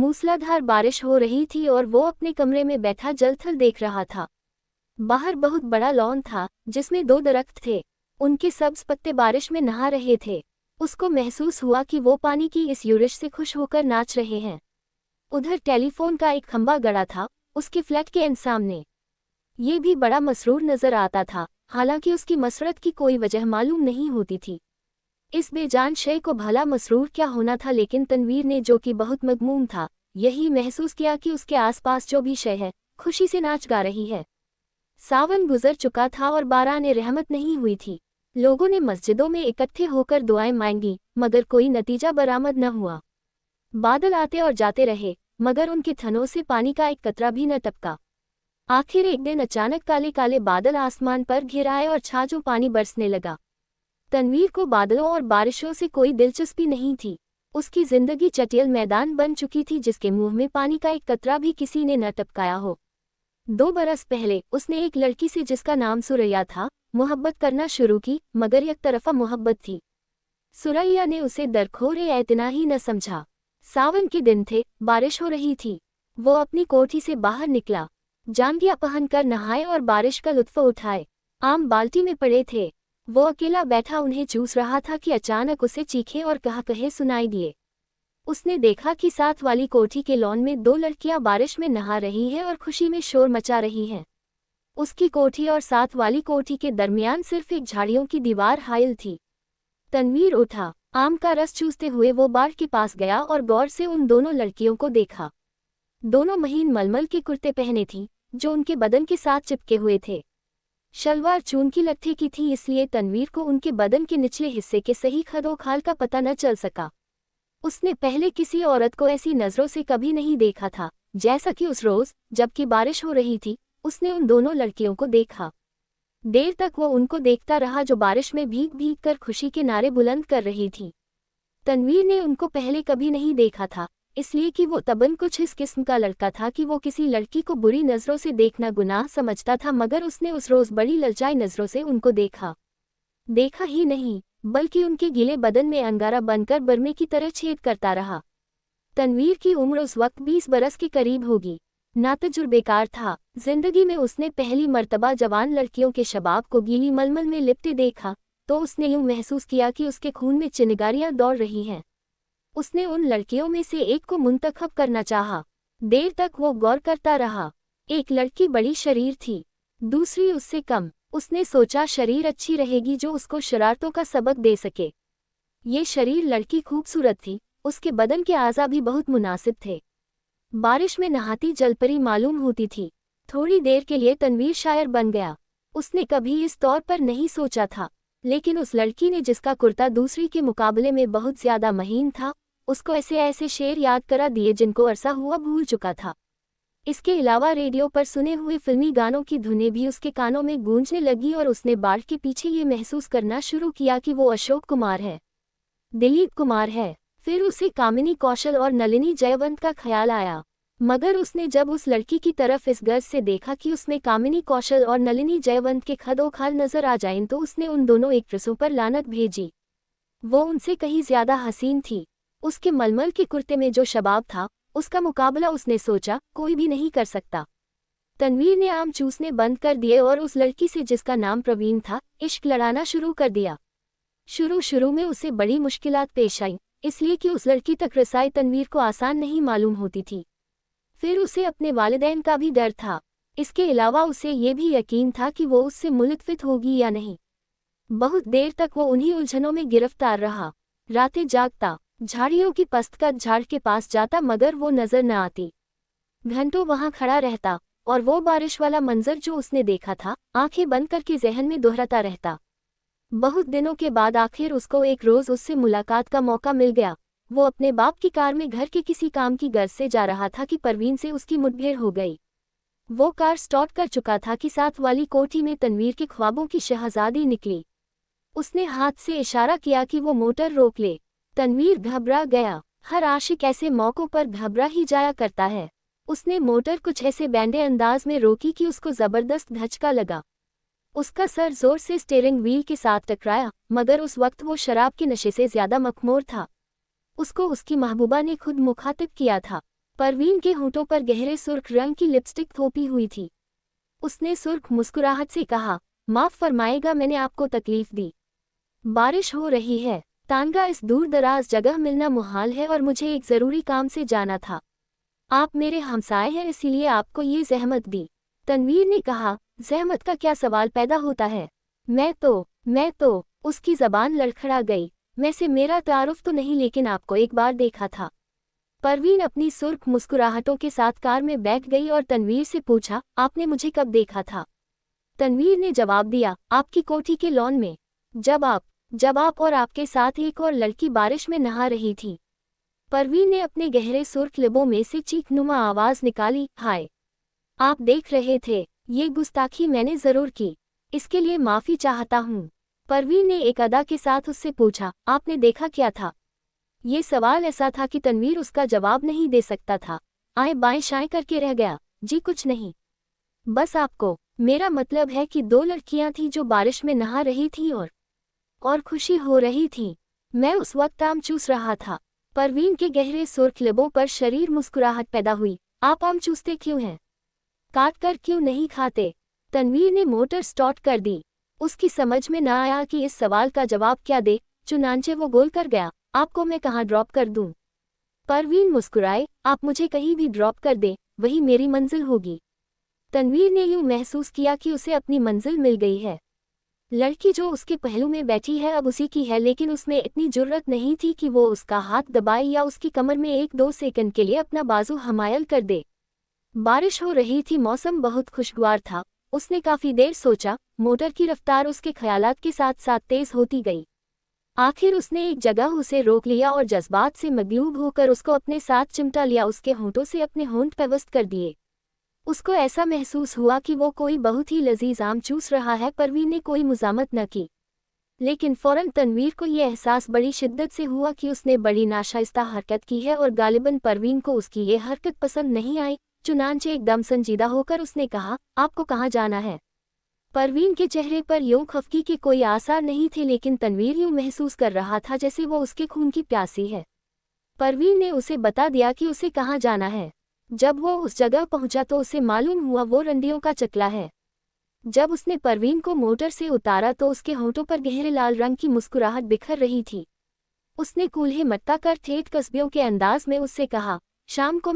मूसलाधार बारिश हो रही थी और वो अपने कमरे में बैठा जलथल देख रहा था। बाहर बहुत बड़ा लॉन था जिसमें 2 दरख्त थे। उनके सब्ज पत्ते बारिश में नहा रहे थे। उसको महसूस हुआ कि वो पानी की इस यूरिश से खुश होकर नाच रहे हैं। उधर टेलीफोन का एक खंभा गड़ा था उसके फ्लैट के सामने। ये भी बड़ा मसरूर नजर आता था, हालांकि उसकी मसरत की कोई वजह मालूम नहीं होती थी। इस बेजान शय को भला मसरूर क्या होना था, लेकिन तनवीर ने, जो कि बहुत मगमूम था, यही महसूस किया कि उसके आसपास जो भी शय है खुशी से नाच गा रही है। सावन गुजर चुका था और बारान रहमत नहीं हुई थी। लोगों ने मस्जिदों में इकट्ठे होकर दुआएं मांगी, मगर कोई नतीजा बरामद न हुआ। बादल आते और जाते रहे, मगर उनके थनों से पानी का एक कतरा भी न टपका। आखिर एक दिन अचानक काले काले बादल आसमान पर घिर आए और छाजों पानी बरसने लगा। तनवीर को बादलों और बारिशों से कोई दिलचस्पी नहीं थी। उसकी जिंदगी चटियल मैदान बन चुकी थी जिसके मुंह में पानी का एक कतरा भी किसी ने न टपकाया हो। 2 बरस पहले उसने एक लड़की से, जिसका नाम सुरैया था, मोहब्बत करना शुरू की, मगर एक तरफा मोहब्बत थी। सुरैया ने उसे दरखोरे एतना ही न समझा। सावन के दिन थे, बारिश हो रही थी। वो अपनी कोठी से बाहर निकला, जांघिया पहनकर नहाए और बारिश का लुत्फ उठाए। आम बाल्टी में पड़े थे। वो अकेला बैठा उन्हें चूस रहा था कि अचानक उसे चीखे और कहे सुनाई दिए। उसने देखा कि साथ वाली कोठी के लॉन में 2 लड़कियां बारिश में नहा रही हैं और खुशी में शोर मचा रही हैं। उसकी कोठी और साथ वाली कोठी के दरमियान सिर्फ एक झाड़ियों की दीवार हाइल थी। तनवीर उठा, आम का रस चूसते हुए वो बाढ़ के पास गया और गौर से उन दोनों लड़कियों को देखा। दोनों महीन मलमल के कुर्ते पहने थीं, जो उनके बदन के साथ चिपके हुए थे। शलवार चून की लट्ठे की थी, इसलिए तनवीर को उनके बदन के निचले हिस्से के सही खदोखाल का पता न चल सका। उसने पहले किसी औरत को ऐसी नजरों से कभी नहीं देखा था, जैसा कि उस रोज, जबकि बारिश हो रही थी, उसने उन दोनों लड़कियों को देखा। देर तक वो उनको देखता रहा, जो बारिश में भीग भीग कर खुशी के नारे बुलंद कर रही थी। तनवीर ने उनको पहले कभी नहीं देखा था, इसलिए कि वो तबन कुछ इस किस्म का लड़का था कि वो किसी लड़की को बुरी नज़रों से देखना गुनाह समझता था, मगर उसने उस रोज़ बड़ी ललचाई नज़रों से उनको देखा ही नहीं, बल्कि उनके गीले बदन में अंगारा बनकर बरमे की तरह छेद करता रहा। तनवीर की उम्र उस वक्त 20 बरस के करीब होगी। नातजुर्बेकार था। जिंदगी में उसने पहली मर्तबा जवान लड़कियों के शबाब को गीली मलमल में लिपटे देखा, तो उसने यूं महसूस किया कि उसके खून में चिंगारियां दौड़ रही हैं। उसने उन लड़कियों में से एक को मुंतखब करना चाहा। देर तक वो गौर करता रहा। एक लड़की बड़ी शरीर थी, दूसरी उससे कम। उसने सोचा शरीर अच्छी रहेगी जो उसको शरारतों का सबक दे सके। ये शरीर लड़की खूबसूरत थी, उसके बदन के आज़ा भी बहुत मुनासिब थे। बारिश में नहाती जलपरी मालूम होती थी। थोड़ी देर के लिए तनवीर शायर बन गया। उसने कभी इस तौर पर नहीं सोचा था, लेकिन उस लड़की ने, जिसका कुर्ता दूसरी के मुकाबले में बहुत ज्यादा महीन था, उसको ऐसे ऐसे शेर याद करा दिए जिनको अरसा हुआ भूल चुका था। इसके अलावा रेडियो पर सुने हुए फिल्मी गानों की धुनें भी उसके कानों में गूंजने लगी और उसने बाढ़ के पीछे ये महसूस करना शुरू किया कि वो अशोक कुमार है, दिलीप कुमार है। फिर उसे कामिनी कौशल और नलिनी जयवंत का ख्याल आया, मगर उसने जब उस लड़की की तरफ इस गर्ज से देखा कि उसमें कामिनी कौशल और नलिनी जयवंत के खदोखाल नजर आ जाएं, तो उसने उन दोनों एक्ट्रेसों पर लानत भेजी। वो उनसे कहीं ज्यादा हसीन थी। उसके मलमल के कुर्ते में जो शबाब था, उसका मुकाबला उसने सोचा कोई भी नहीं कर सकता। तनवीर ने आम चूसने बंद कर दिए और उस लड़की से, जिसका नाम प्रवीण था, इश्क लड़ाना शुरू कर दिया। शुरू में उसे बड़ी मुश्किलात पेश आई, इसलिए कि उस लड़की तक रसाई तनवीर को आसान नहीं मालूम होती थी। फिर उसे अपने वालिदैन का भी डर था। इसके अलावा उसे ये भी यकीन था कि वो उससे मुलतफित होगी या नहीं। बहुत देर तक वो उन्हीं उलझनों में गिरफ्तार रहा। रातें जागता, झाड़ियों की पस्तकत झाड़ के पास जाता, मगर वो नजर न आती। घंटों वहां खड़ा रहता और वो बारिश वाला मंजर जो उसने देखा था, आंखें बंद करके जहन में दोहराता रहता। बहुत दिनों के बाद आखिर उसको एक रोज उससे मुलाकात का मौका मिल गया। वो अपने बाप की कार में घर के किसी काम की गर्ज से जा रहा था कि परवीन से उसकी मुठभेड़ हो गई। वो कार स्टार्ट कर चुका था कि साथ वाली कोठी में तनवीर के ख्वाबों की शहजादी निकली। उसने हाथ से इशारा किया कि वो मोटर रोक ले। तनवीर घबरा गया। हर आशिक ऐसे मौकों पर घबरा ही जाया करता है। उसने मोटर कुछ ऐसे बैंडे अंदाज में रोकी कि उसको जबरदस्त धचका लगा। उसका सर जोर से स्टीयरिंग व्हील के साथ टकराया, मगर उस वक्त वो शराब के नशे से ज्यादा मखमूर था। उसको उसकी महबूबा ने खुद मुखातिब किया था। परवीन के होंठों पर गहरे सुर्ख रंग की लिपस्टिक थोपी हुई थी। उसने सुर्ख मुस्कुराहट से कहा, माफ फरमाएगा मैंने आपको तकलीफ दी। बारिश हो रही है, तानगा इस दूर दराज जगह मिलना मुहाल है और मुझे एक ज़रूरी काम से जाना था। आप मेरे हमसाए हैं इसीलिए आपको ये ज़हमत दी। तनवीर ने कहा, ज़हमत का क्या सवाल पैदा होता है। मैं तो, उसकी ज़बान लड़खड़ा गई। मैं से मेरा तारुफ तो नहीं लेकिन आपको एक बार देखा था। परवीन अपनी सुर्ख मुस्कुराहटों के साथ कार में बैठ गई और तनवीर से पूछा, आपने मुझे कब देखा था। तनवीर ने जवाब दिया, आपकी कोठी के लॉन में, जब आप और आपके साथ एक और लड़की बारिश में नहा रही थी। परवीन ने अपने गहरे सुर्ख लिबों में से चीखनुमा आवाज निकाली, हाय, आप देख रहे थे। ये गुस्ताखी मैंने जरूर की, इसके लिए माफी चाहता हूँ। परवीन ने एक अदा के साथ उससे पूछा, आपने देखा क्या था। ये सवाल ऐसा था कि तनवीर उसका जवाब नहीं दे सकता था। आए बाएं शाएं करके रह गया, जी कुछ नहीं, बस आपको। मेरा मतलब है कि दो लड़कियां थीं जो बारिश में नहा रही थीं और खुशी हो रही थीं। मैं उस वक्त आम चूस रहा था। परवीन के गहरे सुर्ख लिबों पर शरीर मुस्कुराहट पैदा हुई। आप आम चूसते क्यों हैं, काट कर क्यों नहीं खाते। तनवीर ने मोटर स्टार्ट कर दी। उसकी समझ में न आया कि इस सवाल का जवाब क्या दे, चुनांचे वो बोल कर गया, आपको मैं कहाँ ड्रॉप कर दूं। परवीन मुस्कुराए, आप मुझे कहीं भी ड्रॉप कर दे, वही मेरी मंजिल होगी। तनवीर ने यूं महसूस किया कि उसे अपनी मंजिल मिल गई है। लड़की जो उसके पहलू में बैठी है अब उसी की है, लेकिन उसमें इतनी जुर्रत नहीं थी कि वो उसका हाथ दबाए या उसकी कमर में 1-2 सेकंड के लिए अपना बाजू हमायल कर दे। बारिश हो रही थी, मौसम बहुत खुशगवार था। उसने काफी देर सोचा, मोटर की रफ्तार उसके ख्यालात के साथ साथ तेज होती गई। आखिर उसने एक जगह उसे रोक लिया और जज्बात से मगलूब होकर उसको अपने साथ चिमटा लिया, उसके होंठों से अपने होंठ पेवस्त कर दिए। उसको ऐसा महसूस हुआ कि वो कोई बहुत ही लजीज आम चूस रहा है। परवीन ने कोई मुजामत न की, लेकिन फौरन तनवीर को ये एहसास बड़ी शिद्दत से हुआ कि उसने बड़ी नाशाइस्ता हरकत की है और गालिबन परवीन को उसकी ये हरकत पसंद नहीं आई। चुनांचे एकदम संजीदा होकर उसने कहा, आपको कहाँ जाना है। परवीन के चेहरे पर यूं खफकी के कोई आसार नहीं थे, लेकिन तनवीर यूं महसूस कर रहा था जैसे वो उसके खून की प्यासी है। परवीन ने उसे बता दिया कि उसे कहाँ जाना है। जब वो उस जगह पहुंचा तो उसे मालूम हुआ वो रंडियों का चकला है। जब उसने परवीन को मोटर से उतारा तो उसके होंठों पर गहरे लाल रंग की मुस्कुराहट बिखर रही थी। उसने कूल्हे मट्टा कर ठेठ कस्बियों के अंदाज में उससे कहा, शाम को